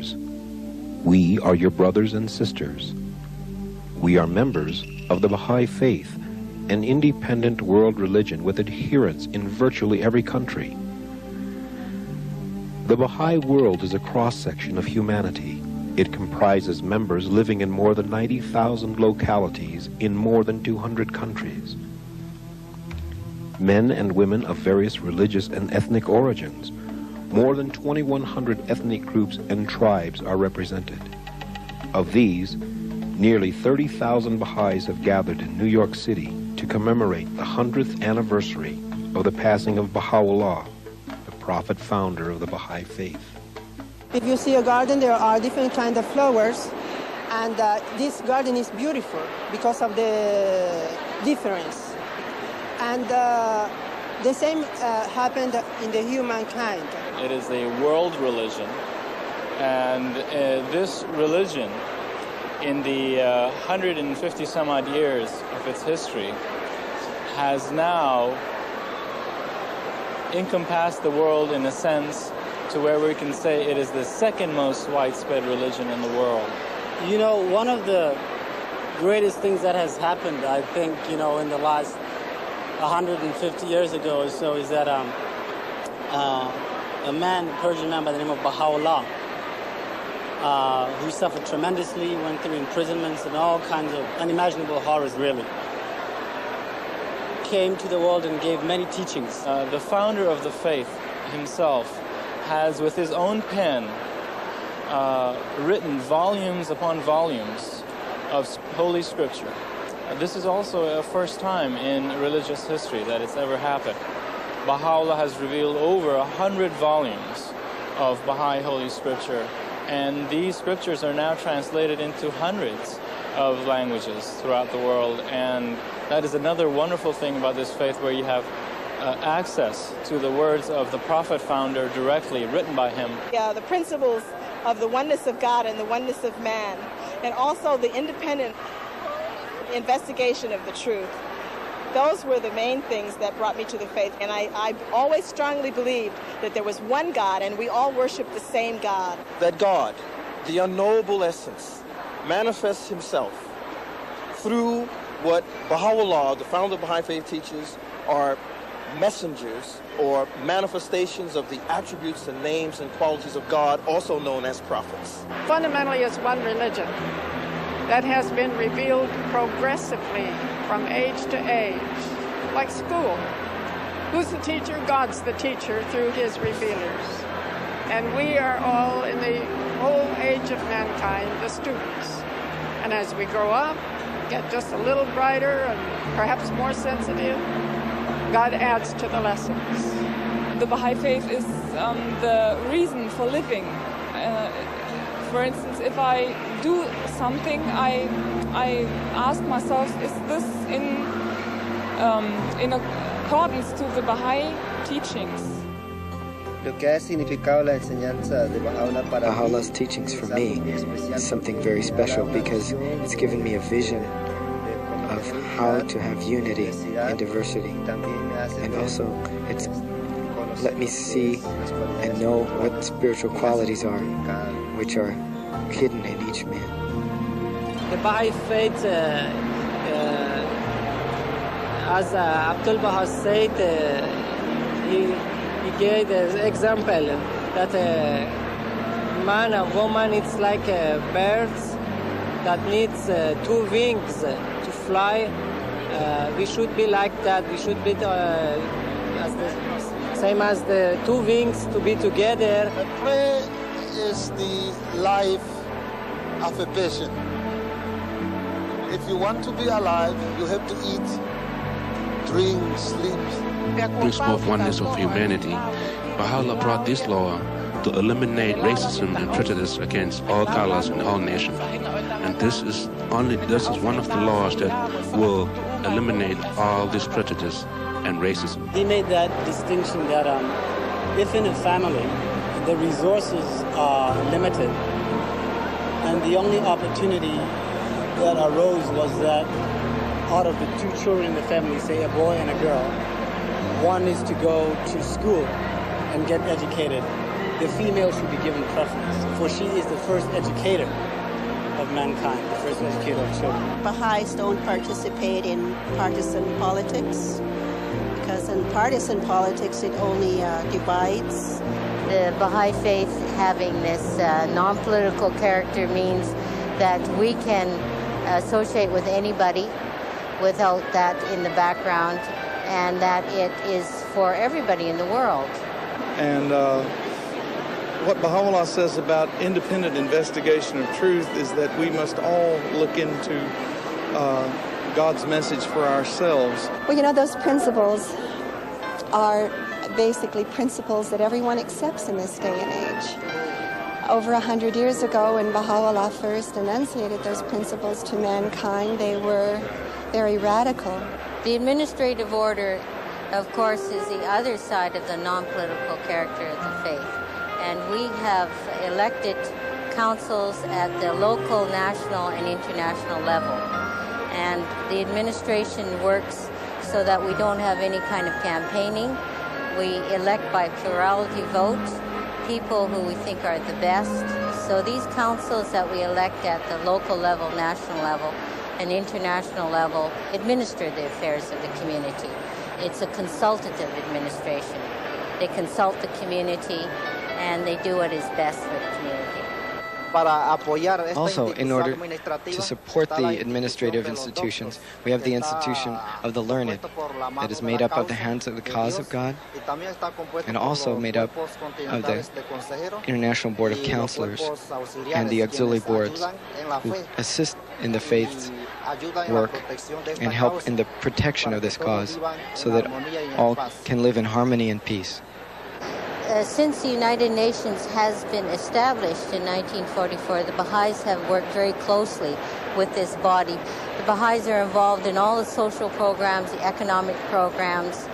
believers. We are your brothers and sisters. We are members of the Baha'i Faith, an independent world religion with adherents in virtually every country. The Baha'i world is a cross-section of humanity. It comprises members living in more than 90,000 localities in more than 200 countries. Men and women of various religious and ethnic origins. More than 2,100 ethnic groups and tribes are represented. Of these, nearly 30,000 Baha'is have gathered in New York City to commemorate the 100th anniversary of the passing of Baha'u'llah, the prophet founder of the Baha'i Faith. If you see a garden, there are different kinds of flowers, and this garden is beautiful because of the difference. And the same happened in the humankind. It is a world religion, and this religion, in the 150 some odd years of its history, has now encompassed the world in a sense to where we can say it is the second most widespread religion in the world. You know, one of the greatest things that has happened, I think, you know, in the last 150 years ago or so, is that a Persian man by the name of Baha'u'llah, who suffered tremendously, went through imprisonments and all kinds of unimaginable horrors, really, came to the world and gave many teachings. The founder of the faith himself has, with his own pen, written volumes upon volumes of Holy Scripture. This is also a first time in religious history that it's ever happened. Baha'u'llah has revealed over 100 volumes of Baha'i Holy Scripture, and these scriptures are now translated into hundreds of languages throughout the world, and that is another wonderful thing about this faith, where you have access to the words of the prophet founder directly written by him. Yeah, the principles of the oneness of God and the oneness of man, and also the independent investigation of the truth. Those were the main things that brought me to the faith, and I always strongly believed that there was one God and we all worship the same God. That God, the unknowable essence, manifests himself through what Baha'u'llah, the founder of Baha'i Faith, teaches are messengers or manifestations of the attributes and names and qualities of God, also known as prophets. Fundamentally, it's one religion that has been revealed progressively from age to age, like school. Who's the teacher? God's the teacher through his revealers. And we are all, in the whole age of mankind, the students. And as we grow up, get just a little brighter and perhaps more sensitive, God adds to the lessons. The Baha'i Faith is the reason for living. For instance, if I do something, I ask myself, is this in accordance to the Baha'i teachings? Baha'u'llah's teachings for me is something very special because it's given me a vision of how to have unity and diversity. And also, it's let me see and know what spiritual qualities are, which are hidden in each man. The Baha'i faith, as Abdul Baha said, he gave an example that a man and woman, it's like birds that needs two wings to fly. We should be like that. We should be same as the two wings to be together. Prayer is the life of a person. If you want to be alive, you have to eat, drink, sleep. We spoke oneness of humanity. Baha'u'llah brought this law to eliminate racism and prejudice against all colors and all nations. And this is one of the laws that will eliminate all this prejudice and racism. He made that distinction that if in a family the resources are limited and the only opportunity that arose was that out of the two children in the family, say a boy and a girl, one is to go to school and get educated, the female should be given preference, for she is the first educator of mankind, the first educator of children. Baha'is don't participate in partisan politics, because in partisan politics it only divides. The Baha'i faith having this non-political character means that we can associate with anybody without that in the background, and that it is for everybody in the world. And what Baha'u'llah says about independent investigation of truth is that we must all look into God's message for ourselves. Well, you know, those principles are basically principles that everyone accepts in this day and age. Over 100 years ago, when Baha'u'llah first enunciated those principles to mankind, they were very radical. The administrative order, of course, is the other side of the non-political character of the faith. And we have elected councils at the local, national, and international level. And the administration works so that we don't have any kind of campaigning. We elect by plurality vote people who we think are the best. So these councils that we elect at the local level, national level, and international level administer the affairs of the community. It's a consultative administration. They consult the community and they do what is best for the community. Also, in order to support the administrative institutions, we have the institution of the learned that is made up of the hands of the cause of God, and also made up of the International Board of Counselors and the auxiliary boards who assist in the faith's work and help in the protection of this cause so that all can live in harmony and peace. Since the United Nations has been established in 1944, the Baha'is have worked very closely with this body. The Baha'is are involved in all the social programs, the economic programs,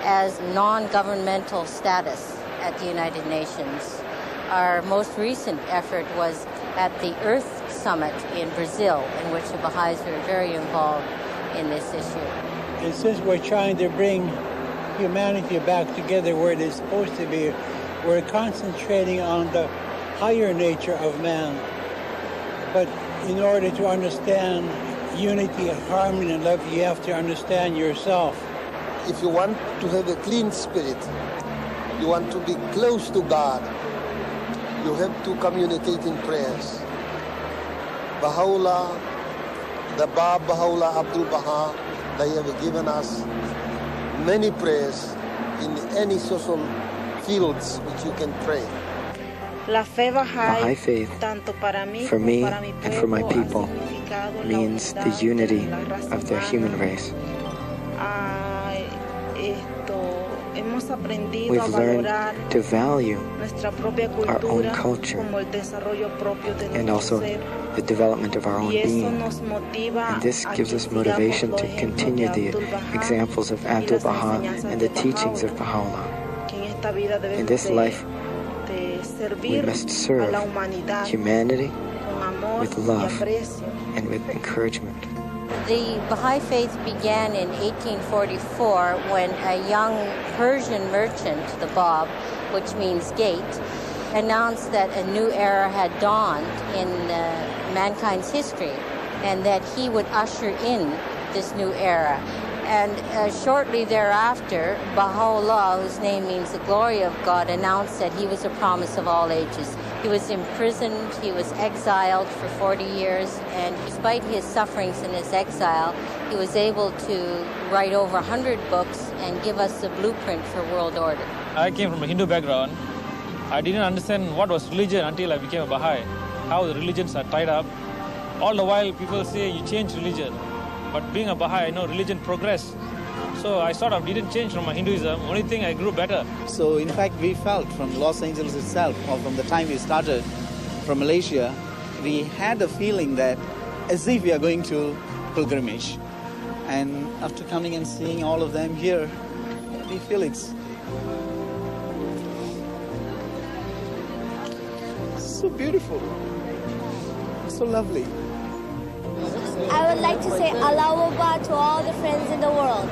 as non-governmental status at the United Nations. Our most recent effort was at the Earth Summit in Brazil, in which the Baha'is were very involved in this issue. And since we're trying to bring humanity back together where it is supposed to be, we're concentrating on the higher nature of man. But in order to understand unity, harmony, and love, you have to understand yourself. If you want to have a clean spirit, you want to be close to God, you have to communicate in prayers. Baha'u'llah, the Bab Baha'u'llah Abdul Baha, they have given us many prayers in any social fields which you can pray. Baha'i faith, for me and for my people, means the unity of the human race. We've learned to value our own culture and also the development of our own being. And this gives us motivation to continue the examples of Abdul Baha and the teachings of Baha'u'llah. In this life, we must serve humanity with love and with encouragement. The Baha'i faith began in 1844 when a young Persian merchant, the Bab, which means gate, announced that a new era had dawned in mankind's history and that he would usher in this new era. And shortly thereafter, Baha'u'llah, whose name means the glory of God, announced that he was a promise of all ages. He was imprisoned, he was exiled for 40 years, and despite his sufferings in his exile, he was able to write over 100 books and give us the blueprint for world order. I came from a Hindu background. I didn't understand what was religion until I became a Baha'i, how the religions are tied up. All the while people say you change religion, but being a Baha'i, I know religion progressed. So I sort of didn't change from my Hinduism, only thing I grew better. So in fact we felt from Los Angeles itself, or from the time we started from Malaysia, we had a feeling that as if we are going to pilgrimage. And after coming and seeing all of them here, we feel it's so beautiful, so lovely. I would like to say Allahu Akbar to all the friends in the world.